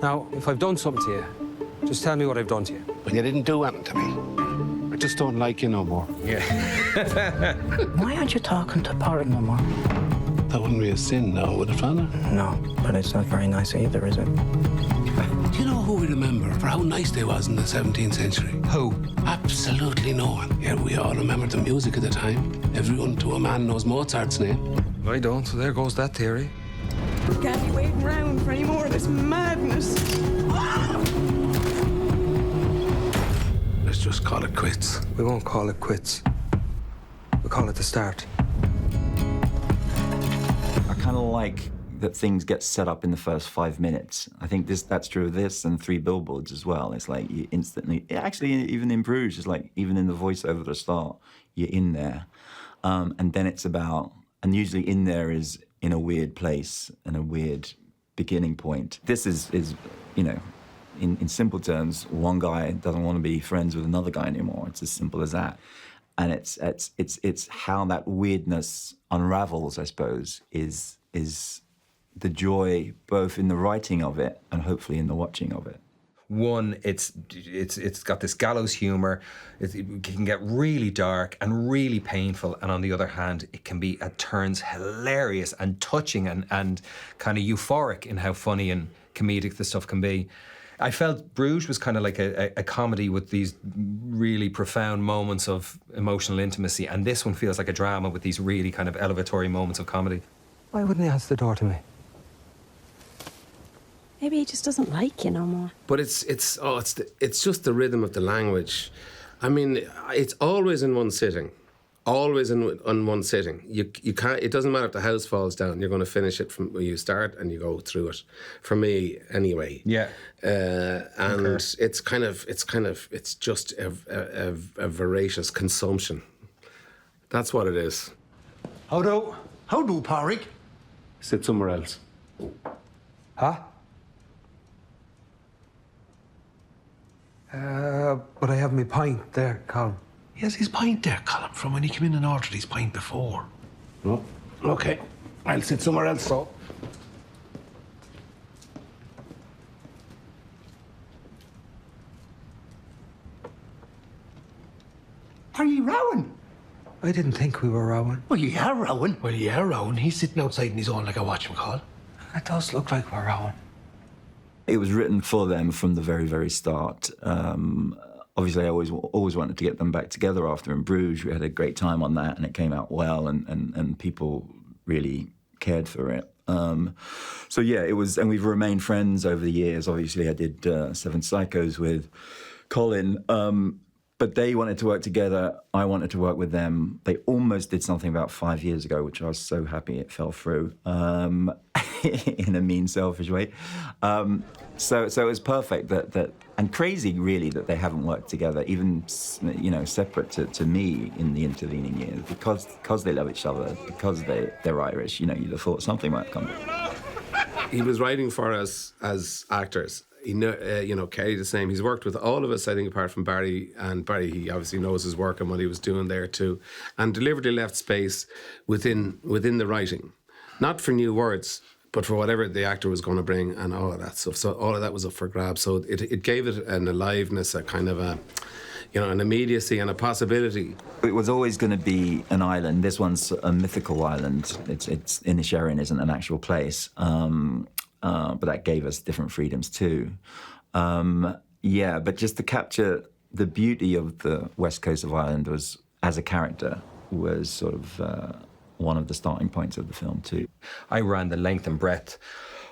Now, if I've done something to you, just tell me what I've done to you. Well, you didn't do anything to me. I just don't like you no more. Yeah. Why aren't you talking to Porrick no more? That wouldn't be a sin now, would it, Father? No, but it's not very nice either, is it? Do you know who we remember for how nice they was in the 17th century? Who? Absolutely no one. Yeah, we all remember the music of the time. Everyone to a man knows Mozart's name. I don't, so there goes that theory. Can't be waiting around for any more of this madness. Let's just call it quits. We won't call it quits. We'll call it the start. I kind of like that things get set up in the first 5 minutes. I think that's true of this and Three Billboards as well. It's like you instantly, actually even in Bruges, it's like even in the voiceover at the start, you're in there. And then it's about, and usually in there is in a weird place and a weird beginning point. This is you know, in simple terms, one guy doesn't want to be friends with another guy anymore. It's as simple as that. And it's how that weirdness unravels, I suppose, is the joy both in the writing of it and hopefully in the watching of it. One, it's got this gallows humour. It can get really dark and really painful, and on the other hand, it can be at turns hilarious and touching and kind of euphoric in how funny and comedic the stuff can be. I felt Bruges was kind of like a comedy with these really profound moments of emotional intimacy, and this one feels like a drama with these really kind of elevatory moments of comedy. Why wouldn't he answer the door to me? Maybe he just doesn't like you no more. But it's just the rhythm of the language. I mean, it's always in one sitting. Always in one sitting. You can't. It doesn't matter if the house falls down. You're going to finish it from where you start and you go through it. For me, anyway. Yeah. And okay. It's just a voracious consumption. That's what it is. How do, Porrick? Sit somewhere else. Huh? But I have my pint there, Colin. He has his pint there, Colin, from when he came in and ordered his pint before. Oh, okay. I'll sit somewhere else. So. Are you rowing? I didn't think we were rowing. Well, you are rowing. Well, you are rowing. He's sitting outside in his own like I watch him, Colin. It does look like we're rowing. It was written for them from the very, very start. Obviously, I always wanted to get them back together after in Bruges. We had a great time on that, and it came out well, and people really cared for it. So yeah, it was, and we've remained friends over the years. Obviously, I did Seven Psychos with Colin, but they wanted to work together. I wanted to work with them. They almost did something about 5 years ago, which I was so happy it fell through in a mean, selfish way. So it was perfect that and crazy really that they haven't worked together, even separate to me in the intervening years, because they love each other, because they're Irish. You'd have thought something might come. He was writing for us as actors. Kerry the same. He's worked with all of us, I think, apart from Barry. And Barry, he obviously knows his work and what he was doing there too, and deliberately left space within the writing, not for new words, but for whatever the actor was going to bring and all of that stuff. So all of that was up for grabs. So it gave it an aliveness, a kind of an immediacy and a possibility. It was always going to be an island. This one's a mythical island. It's Inisherin isn't an actual place, but that gave us different freedoms too. But just to capture the beauty of the west coast of Ireland was, as a character, was sort of one of the starting points of the film too. I ran the length and breadth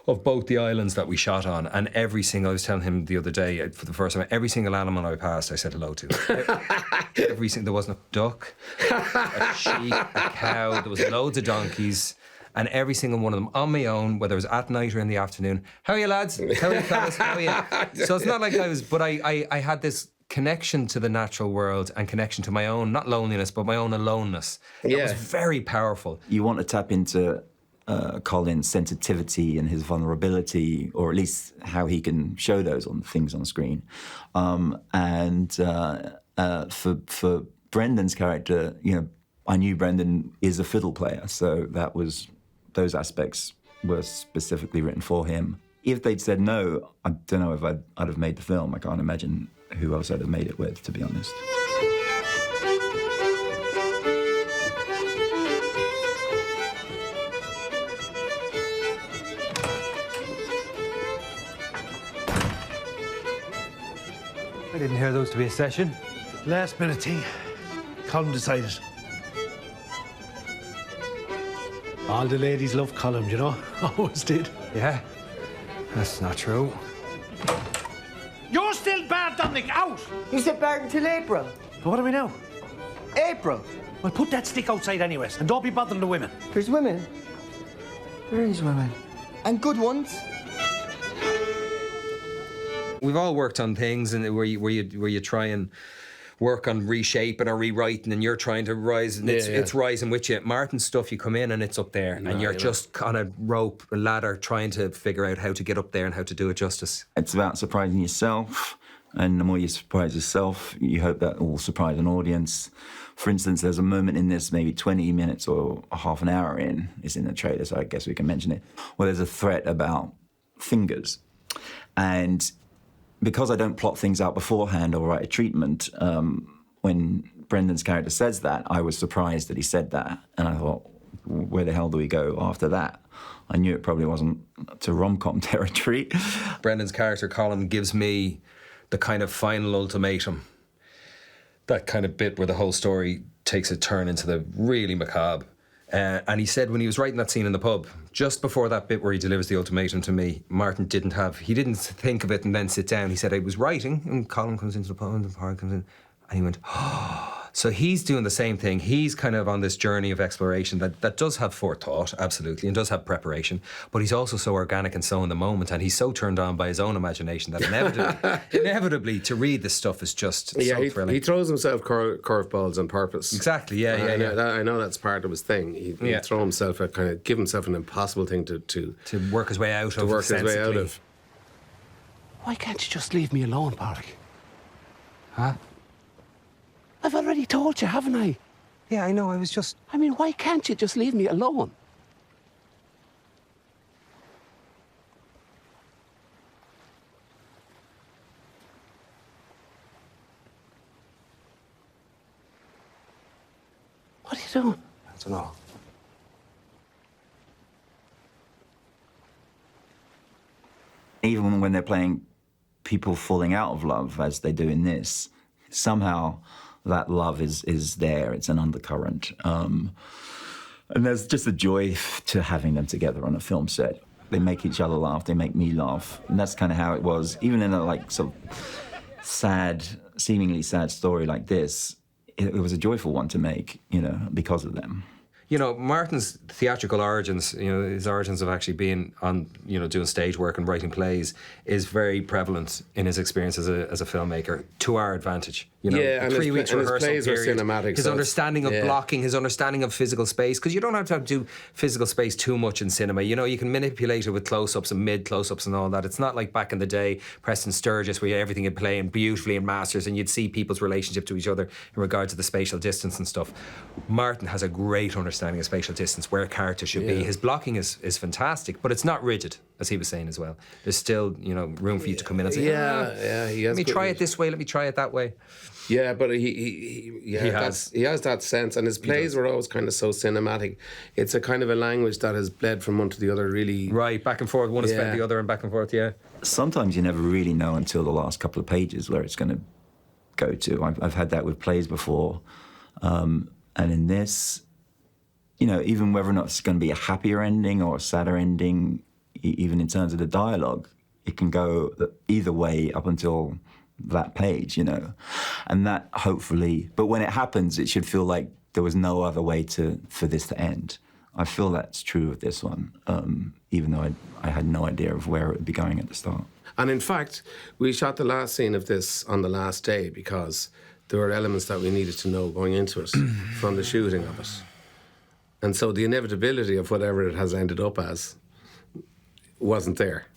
of both the islands that we shot on, and I was telling him the other day, for the first time, every single animal I passed, I said hello to. There wasn't a duck, a sheep, a cow, there was loads of donkeys, and every single one of them on my own, whether it was at night or in the afternoon. How are you, lads? How are you, fellas? How are you? So it's not like I had this connection to the natural world and connection to my own, not loneliness, but my own aloneness. It was very powerful. You want to tap into Colin's sensitivity and his vulnerability, or at least how he can show those on things on screen. For Brendan's character, I knew Brendan is a fiddle player, so those aspects were specifically written for him. if they'd said no, I don't know if I'd have made the film. I can't imagine who else I'd have made it with, to be honest. I didn't hear those to be a session. Last minute thing. Colin decided. All the ladies love Colin, you know? Always did. Yeah? That's not true. You're still bad, Dominic, out! You said back until April. What are we now? April. Well, put that stick outside anyways, and don't be bothering the women. There's women. There is women. And good ones. We've all worked on things and where you try and work on reshaping or rewriting, and you're trying to rise, and it's rising with you. Martin's stuff, you come in and it's up there, and you're just on a rope, a ladder, trying to figure out how to get up there and how to do it justice. It's about surprising yourself, and the more you surprise yourself, you hope that will surprise an audience. For instance, there's a moment in this, maybe 20 minutes or a half an hour in, it's in the trailer, so I guess we can mention it, where there's a threat about fingers. And because I don't plot things out beforehand or write a treatment, when Brendan's character says that, I was surprised that he said that. And I thought, where the hell do we go after that? I knew it probably wasn't to rom-com territory. Brendan's character, Colin, gives me the kind of final ultimatum. That kind of bit where the whole story takes a turn into the really macabre. And he said when he was writing that scene in the pub, just before that bit where he delivers the ultimatum to me, Martin didn't think of it and then sit down. He said, I was writing, and Colin comes into the pub, and the park comes in, and he went, oh. So he's doing the same thing. He's kind of on this journey of exploration that does have forethought, absolutely, and does have preparation, but he's also so organic and so in the moment, and he's so turned on by his own imagination that inevitably to read this stuff is just so thrilling. He throws himself curveballs on purpose. Exactly, I know that's part of his thing. He throw himself a kind of give himself an impossible thing to work his way out of. Why can't you just leave me alone, Patrick? Huh? I've already told you, haven't I? Yeah, I know, I was just... I mean, why can't you just leave me alone? What are you doing? I don't know. Even when they're playing people falling out of love, as they do in this, somehow that love is there. It's an undercurrent. And there's just a joy to having them together on a film set. They make each other laugh. They make me laugh. And that's kind of how it was. Even in a sort of seemingly sad story like this, it was a joyful one to make, because of them. Martin's theatrical origins, his origins of actually being on, doing stage work and writing plays is very prevalent in his experience as a filmmaker, to our advantage. And 3 weeks rehearsal his plays period, were cinematic. his understanding of blocking, his understanding of physical space, because you don't have to do physical space too much in cinema. You can manipulate it with close-ups and mid-close-ups and all that. It's not like back in the day, Preston Sturgis, where everything would play in beautifully in masters and you'd see people's relationship to each other in regard to the spatial distance and stuff. Martin has a great understanding of spatial distance, where a character should be. His blocking is fantastic, but it's not rigid, as he was saying as well. There's still, room for you to come in and say, he has let me try it this way, let me try it that way. Yeah, but he has that sense, and his plays were always kind of so cinematic. It's a kind of a language that has bled from one to the other, really. Right, back and forth. One has fed the other, and back and forth. Yeah. Sometimes you never really know until the last couple of pages where it's going to go to. I've had that with plays before, and in this, even whether or not it's going to be a happier ending or a sadder ending, even in terms of the dialogue, it can go either way up until that page, and that hopefully, but when it happens, it should feel like there was no other way for this to end. I feel that's true of this one, even though I had no idea of where it would be going at the start. And in fact, we shot the last scene of this on the last day because there were elements that we needed to know going into it from the shooting of it. And so the inevitability of whatever it has ended up as wasn't there.